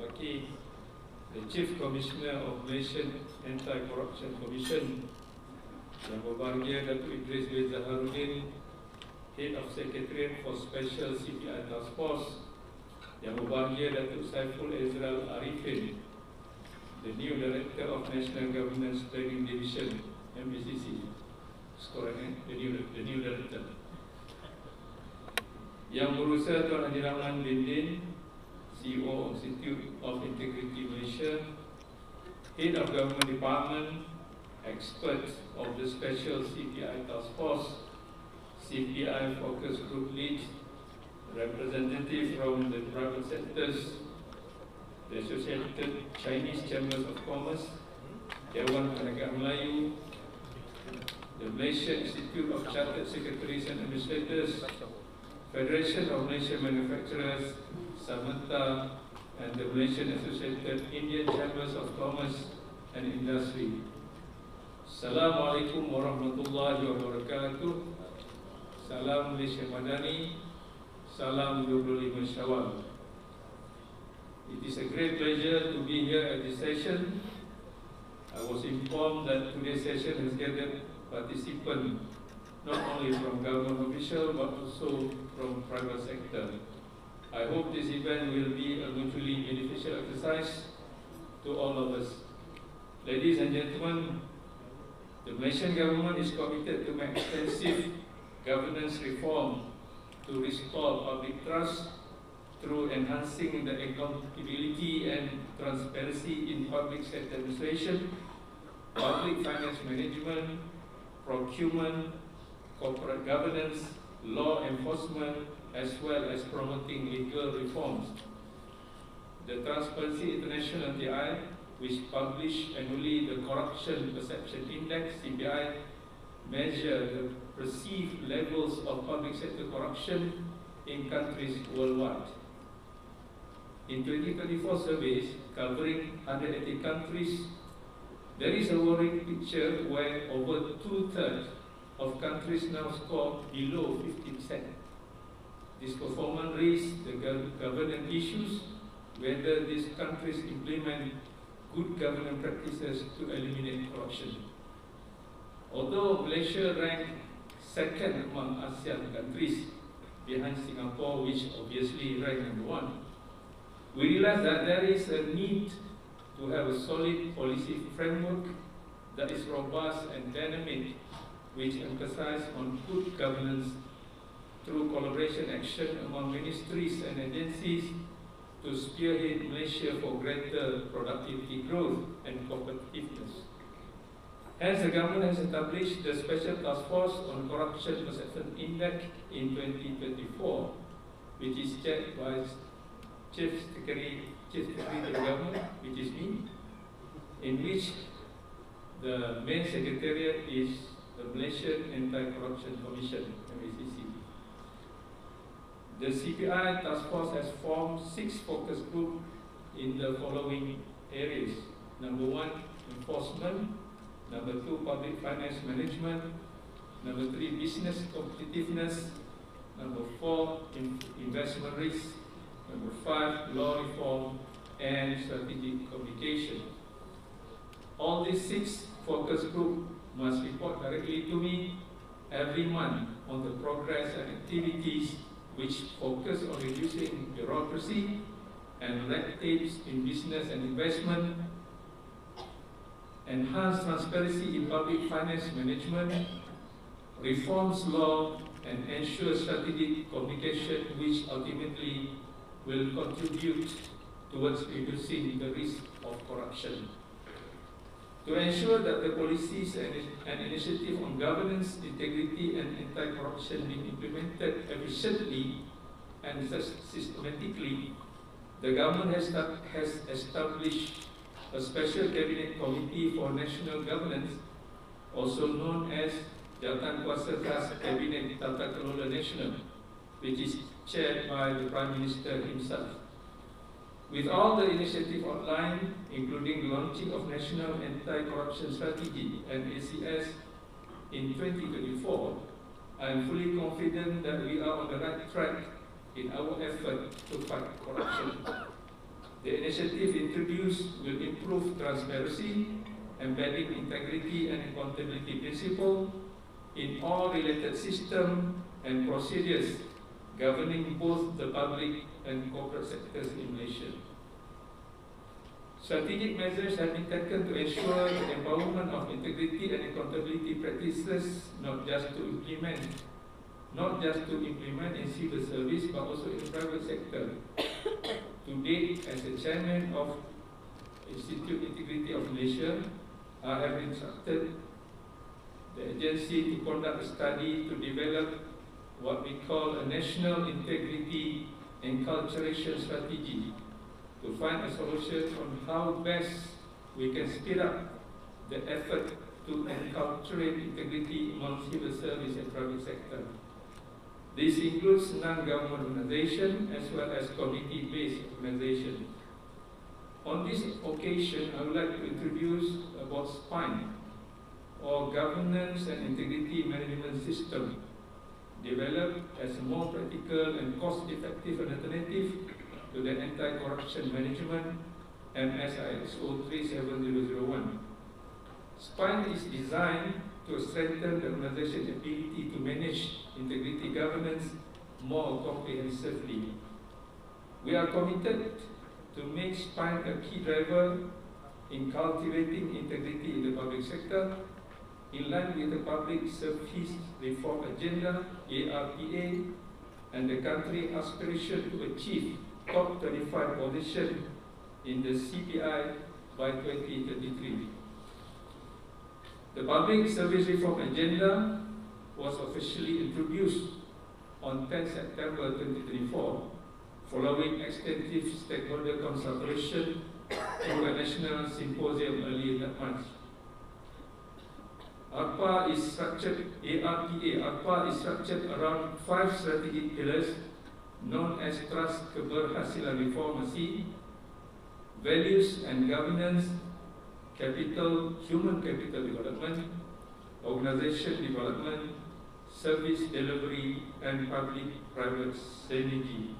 Fakih, the Chief Commissioner of Malaysian Anti-Corruption Commission, Yang Berbahagia Datuk Idris bin Zaharuddin, Head of Secretariat for Special CPI Task Force, Yang Berbahagia Datuk Saiful Ezral Arifin, the new Director of National Governance Planning Division, MBCC. The new Director. Yang Berusaha Tuan Haji Rahman bin Din, CEO of Institute of Integrity Malaysia, Head of Government Department, Expert of the Special CPI Task Force, CPI Focus Group Lead, representative from the private sectors, the Associated Chinese Chambers of Commerce, Dewan Perniagaan Melayu, the Malaysian Institute of Chartered Secretaries and Administrators, Federation of Malaysian Manufacturers, Samanta, and the Malaysian Associated Indian Chambers of Commerce and Industry. Assalamualaikum warahmatullahi wabarakatuh. Salam Malaysia Madani. Salam 25 Syawal. It is a great pleasure to be here at this session. I was informed that today's session has gathered participants not only from government officials but also from private sector. I hope this event will be a mutually beneficial exercise to all of us. Ladies and gentlemen, the Malaysian government is committed to make extensive governance reform to restore public trust through enhancing the accountability and transparency in public sector administration, public finance management, procurement, corporate governance, law enforcement, as well as promoting legal reforms. The Transparency International TI, which publish annually the Corruption Perception Index CPI, measure the perceived levels of public sector corruption in countries worldwide. In 2024 surveys covering 180 countries, there is a worrying picture where over 2/3 of countries now score below 50%. This performance raises the governance issues, whether these countries implement good governance practices to eliminate corruption. Although Malaysia ranked second among ASEAN countries, behind Singapore, which obviously ranked number 1, we realize that there is a need to have a solid policy framework that is robust and dynamic, which emphasizes on good governance through collaboration action among ministries and agencies to spearhead Malaysia for greater productivity growth and competitiveness. Hence, the government has established the Special Task Force on Corruption Perception Index in 2024, which is chaired by Chief Secretary of the Government, which is me, in which the main secretariat is the Malaysian Anti-Corruption Commission, MACC. The CPI Task Force has formed 6 focus groups in the following areas. Number 1, enforcement. Number 2, public finance management. Number 3, business competitiveness. Number 4, investment risk. Number 5, law reform and strategic communication. All these 6 focus groups must report directly to me every month on the progress and activities which focus on reducing bureaucracy and red tapes in business and investment, enhance transparency in public finance management, reforms law, and ensure strategic communication, which ultimately will contribute towards reducing the risk of corruption. To ensure that the policies and initiatives on governance, integrity, and anti-corruption be implemented efficiently and systematically, the government has established a special cabinet committee for national governance, also known as Jawatankuasa Khas Kabinet Tata Kelola Nasional, which is chaired by the Prime Minister himself. With all the initiatives outlined, including the launching of National Anti-Corruption Strategy and ACS in 2024, I am fully confident that we are on the right track in our effort to fight corruption. The initiative introduced will improve transparency, embedding integrity and accountability principle in all related systems and procedures governing both the public and corporate sectors in Malaysia. Strategic measures have been taken to ensure the empowerment of integrity and accountability practices, not just to implement in civil service, but also in the private sector. To date, as the chairman of Institute Integrity of Malaysia, I have instructed the agency to conduct a study to develop what we call a national integrity enculturation strategy, to find a solution on how best we can speed up the effort to enculturate integrity among civil service and private sector. This includes non-government organizations as well as community-based organizations. On this occasion, I would like to introduce about SPINE, or Governance and Integrity Management System, developed as a more practical and cost-effective alternative to the Anti-Corruption Management MSISO 37001. SPINE is designed to strengthen the organization's ability to manage integrity governance more comprehensively. We are committed to make SPINE a key driver in cultivating integrity in the public sector, in line with the Public Service Reform Agenda, ARPA, and the country's aspiration to achieve top 25 position in the CPI by 2033. The Public Service Reform Agenda was officially introduced on 10 September 2024, following extensive stakeholder consultation through a national symposium earlier that month. ARPA is structured around 5 strategic pillars known as Trust Keberhasilan Reformasi, Values and Governance, Human Capital Development, Organization Development, Service Delivery, and Public-Private Synergy.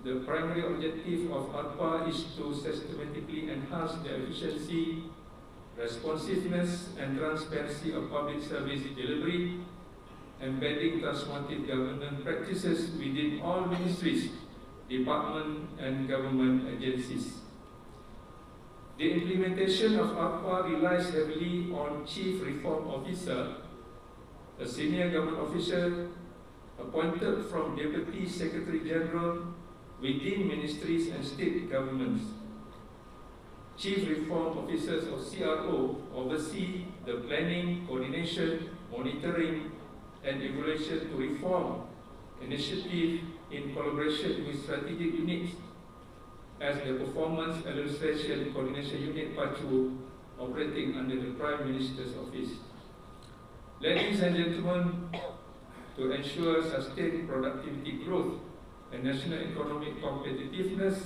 The primary objective of ARPA is to systematically enhance the efficiency, responsiveness, and transparency of public service delivery, embedding transformative governance practices within all ministries, departments, and government agencies. The implementation of ARPA relies heavily on Chief Reform Officer, a senior government officer appointed from Deputy Secretary General within ministries and state governments. Chief Reform Officers of CRO oversee the planning, coordination, monitoring, and evaluation to reform initiative in collaboration with strategic units as the Performance Administration Coordination Unit PACU operating under the Prime Minister's Office. Ladies and gentlemen, to ensure sustained productivity growth and national economic competitiveness,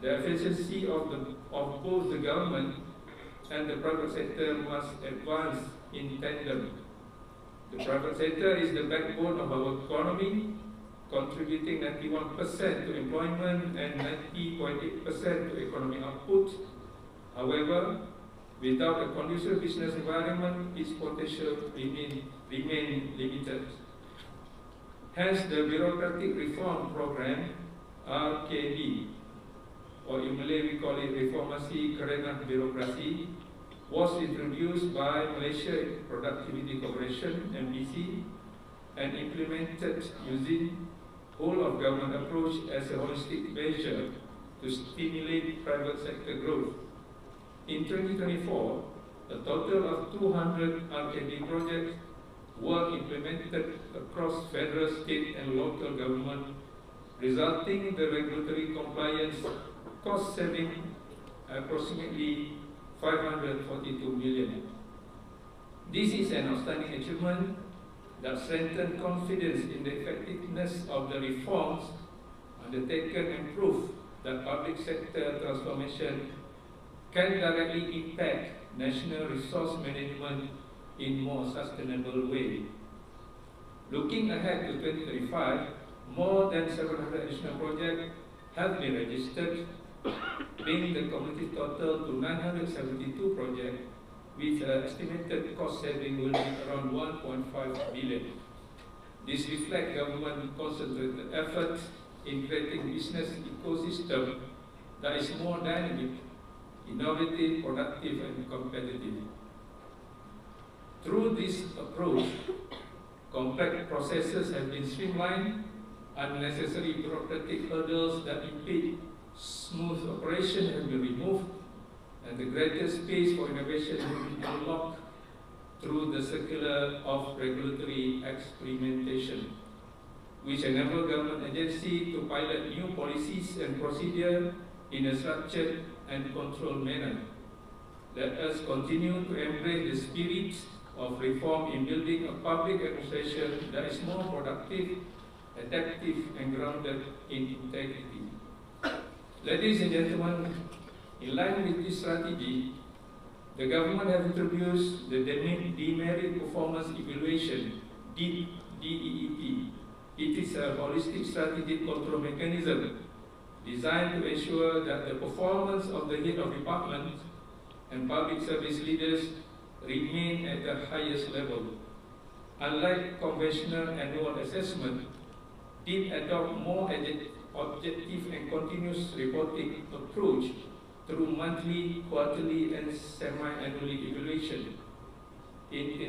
the efficiency of both the government and the private sector must advance in tandem. The private sector is the backbone of our economy, contributing 91% to employment and 90.8% to economic output. However, without a conducive business environment, its potential remain limited. Hence, the Bureaucratic Reform Program, RKB, or in Malay we call it Reformasi Kerana Birokrasi, was introduced by Malaysia Productivity Corporation, MPC, and implemented using whole of government approach as a holistic measure to stimulate private sector growth. In 2024, a total of 200 RKB projects were implemented across federal, state, and local government, resulting in the regulatory compliance cost saving approximately 542 million. This is an outstanding achievement that strengthens confidence in the effectiveness of the reforms undertaken and prove that public sector transformation can directly impact national resource management in more sustainable way. Looking ahead to 2035, more than 700 additional projects have been registered bringing the cumulative total to 972 projects, with estimated cost saving will be around 1.5 billion. This reflects government concentrated effort in creating business ecosystem that is more dynamic, innovative, productive, and competitive. Through this approach, complex processes have been streamlined, unnecessary bureaucratic hurdles that impede smooth operation have been removed, and the greater space for innovation has been unlocked through the circular of regulatory experimentation, which enable government agencies to pilot new policies and procedures in a structured and controlled manner. Let us continue to embrace the spirit of reform in building a public administration that is more productive, adaptive, and grounded in integrity. Ladies and gentlemen, in line with this strategy, the government has introduced the Demerit Performance Evaluation, DEEP. It is a holistic strategic control mechanism designed to ensure that the performance of the head of department and public service leaders remain at the highest level. Unlike conventional annual assessment, DEEP adopt more objective and continuous reporting approach through monthly, quarterly, and semi-annually evaluation. It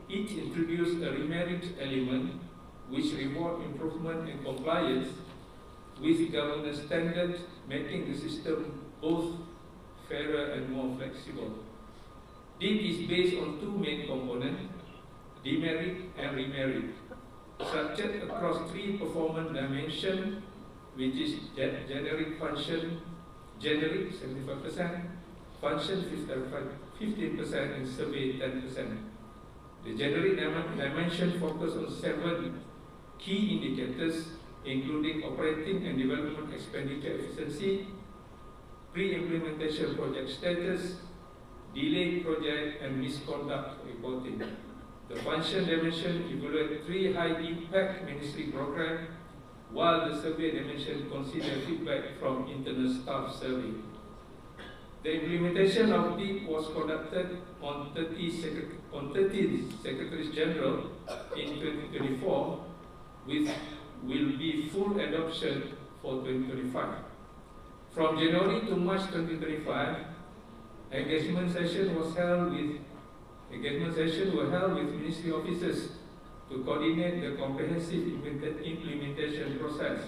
introduced a remerit element which reward improvement and compliance with governance standards, making the system both fairer and more flexible. DEEP is based on two main components, demerit and remerit, structured across three performance dimensions, which is generic function, generic 75%, function 15%, and survey 10%. The generic dimension focuses on 7 key indicators, including operating and development expenditure efficiency, pre-implementation project status, delayed project, and misconduct reporting. The function dimension evaluates 3 high-impact ministry programs, while the survey dimension considers feedback from internal staff survey. The implementation of DEEP was conducted on 13 Secretaries General in 2024, with will be full adoption for 2025. From January to March 2025, engagement sessions were held with ministry officers to coordinate the comprehensive implementation process.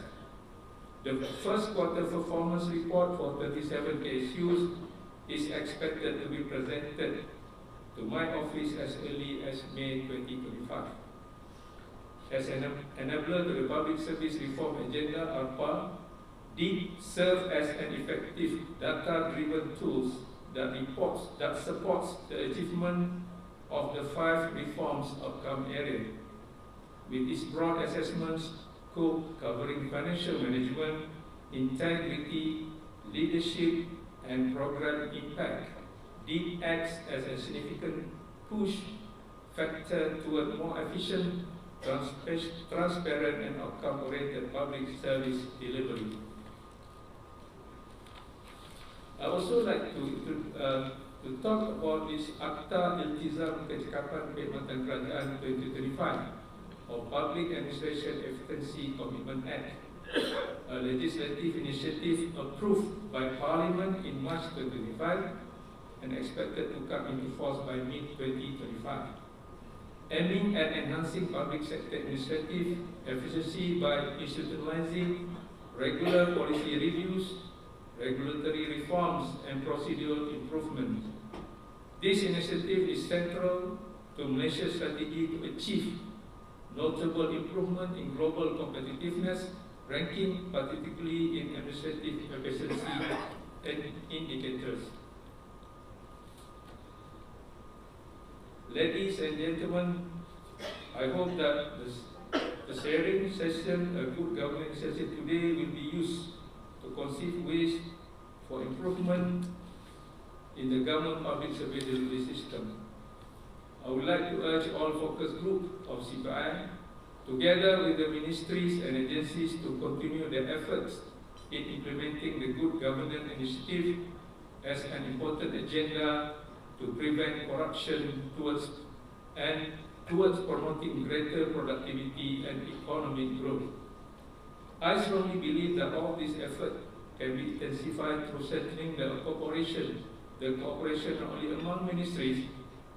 The first quarter performance report for 37 KSUs is expected to be presented to my office as early as May 2025. As an enabler to the public service reform agenda, ARPA, DEEP serves as an effective data-driven tool that supports the achievement of the 5 reforms outcome areas. With its broad assessments scope covering financial management, integrity, leadership, and program impact, DEEP acts as a significant push factor toward more efficient, transparent, and outcome-oriented public service delivery. I also like to talk about this Akta Iltizam Kecakapan Perkhidmatan Kerajaan 2025, or Public Administration Efficiency Commitment Act, a legislative initiative approved by Parliament in March 2025 and expected to come into force by mid-2025. Aiming at enhancing public sector administrative efficiency by institutionalizing regular policy reviews, regulatory reforms, and procedural improvements. This initiative is central to Malaysia's strategy to achieve notable improvement in global competitiveness, ranking particularly in administrative efficiency and indicators. Ladies and gentlemen, I hope that the sharing session, a good governance session today, will be used to conceive ways for improvement in the government public service delivery system. I would like to urge all focus groups of CPI, together with the ministries and agencies, to continue their efforts in implementing the Good Governance Initiative as an important agenda to prevent corruption towards promoting greater productivity and economic growth. I strongly believe that all these efforts can be intensified through strengthening the cooperation not only among ministries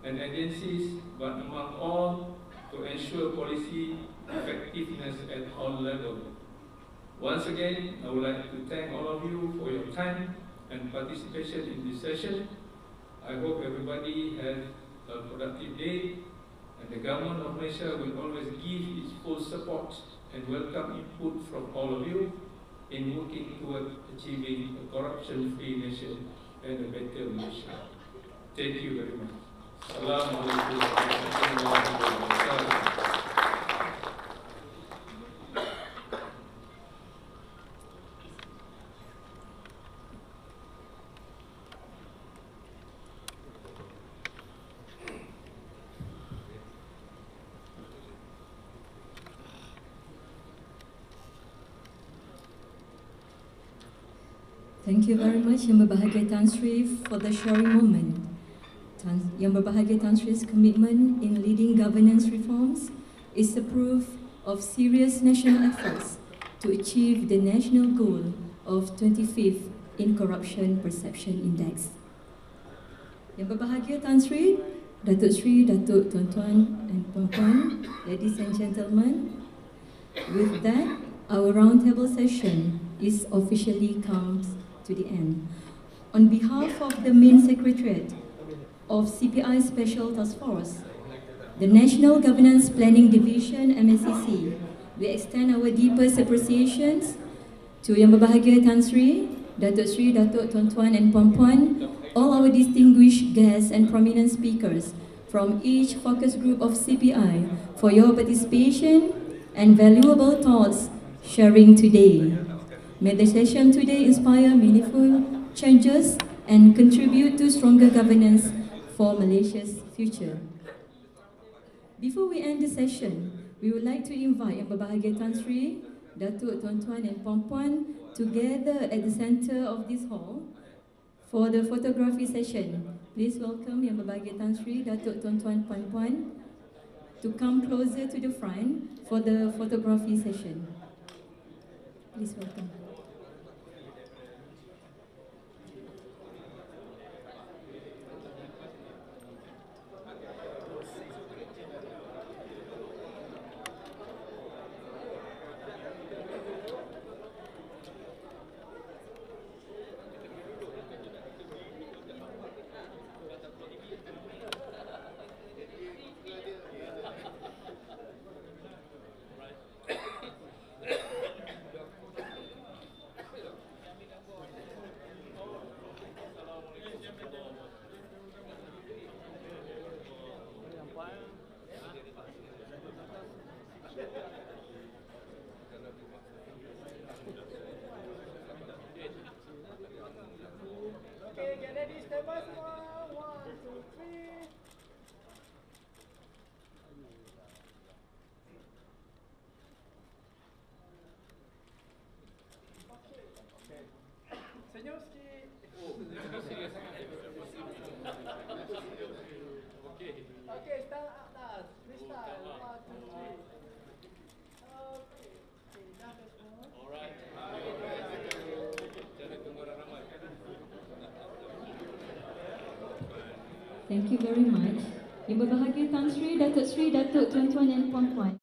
and agencies, but among all to ensure policy effectiveness at all levels. Once again, I would like to thank all of you for your time and participation in this session. I hope everybody has a productive day, and the government of Malaysia will always give its full support and welcome input from all of you in working toward achieving a corruption-free nation and a better Malaysia. Thank you very much. Assalamualaikum warahmatullahi wabarakatuh. Thank you very much, Yang Berbahagia Tan Sri, for the sharing moment. Yang Berbahagia Tan Sri's commitment in leading governance reforms is a proof of serious national efforts to achieve the national goal of 25th in Corruption Perception Index. Yang Berbahagia Tan Sri, Datuk Sri, Datuk Tuan-Tuan and Puan-Puan, ladies and gentlemen, with that, our roundtable session is officially comes to the end. On behalf of the main secretariat of CPI Special Task Force, the National Governance Planning Division MSCC, we extend our deepest appreciations to Yang Berbahagia Tan Sri, Datuk Tuan-Tuan and Puan-Puan, all our distinguished guests and prominent speakers from each focus group of CPI for your participation and valuable thoughts sharing today. May the session today inspire meaningful changes and contribute to stronger governance for Malaysia's future. Before we end the session, we would like to invite Yang Berbahagia Tan Sri, Datuk Tuan-Tuan and Puan-Puan together at the center of this hall for the photography session. Please welcome Yang Berbahagia Tan Sri, Datuk Tuan-Tuan Puan-Puan to come closer to the front for the photography session. Please welcome. Thank you very much. Yang Berbahagia Tan Sri, Datuk Tuan-Tuan and Puan-Puan.